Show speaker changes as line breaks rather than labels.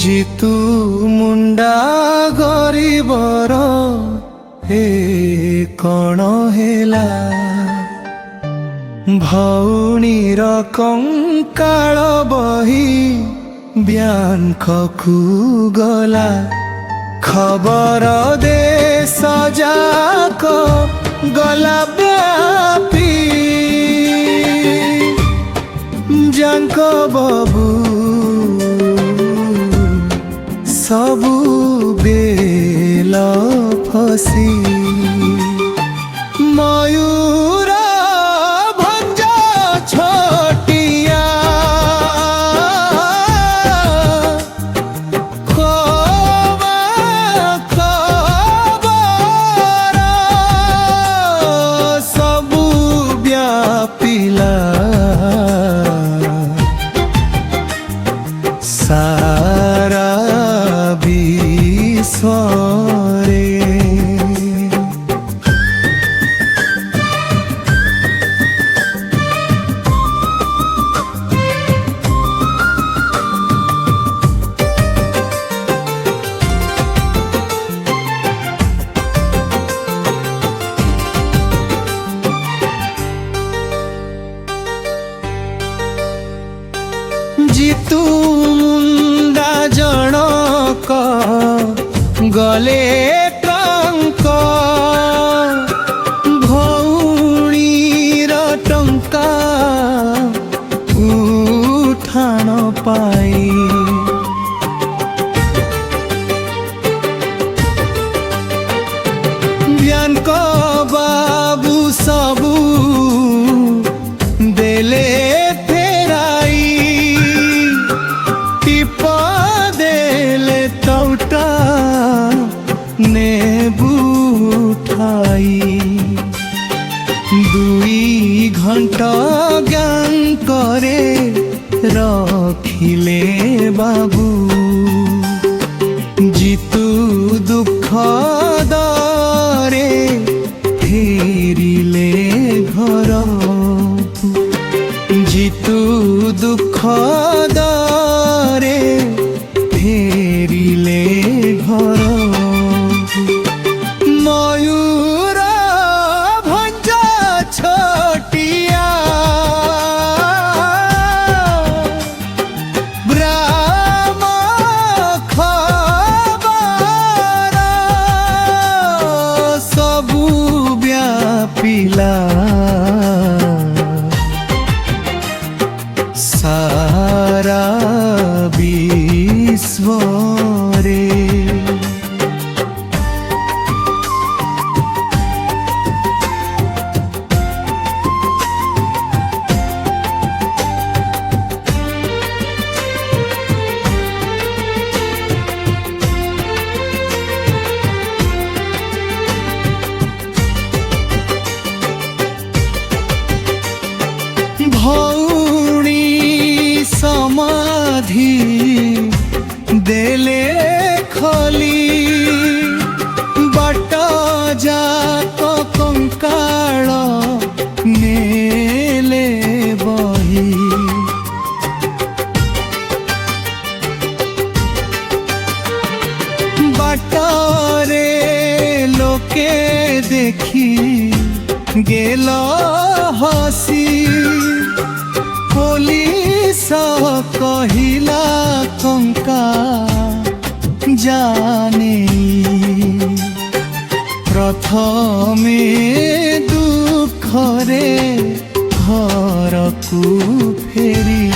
जितु मुंडा गरीबर हे कण हेला भौणीर कंकाल बही ब्यांखकु गला खबर देश जाक गला व्यापी जांक बाबू सबु बेल फसी मयूर भंज छोटिया खबर सबु व्यापिला सारा विश्वरे जितु मुंडा जनक गले टंक भौणीर टंका उठाण पाई ब्यांक बाबू सबू देले दुई घंटा ज्ञान करे रखिले बाबू जितु दुख दरे फेरिले घर जितु दुख दरे फेरिले घर मयूर भंज छोटिया ब्राह्म खबर सबु व्यापिला सारा विश्वरे भौणी समाधि देले खली बाट जाक कंकाल नेले बही बाटरे लोके देखी गेल हसी पुलिस कहिला कंका जाने प्रथमे दुखरे घर को फेरी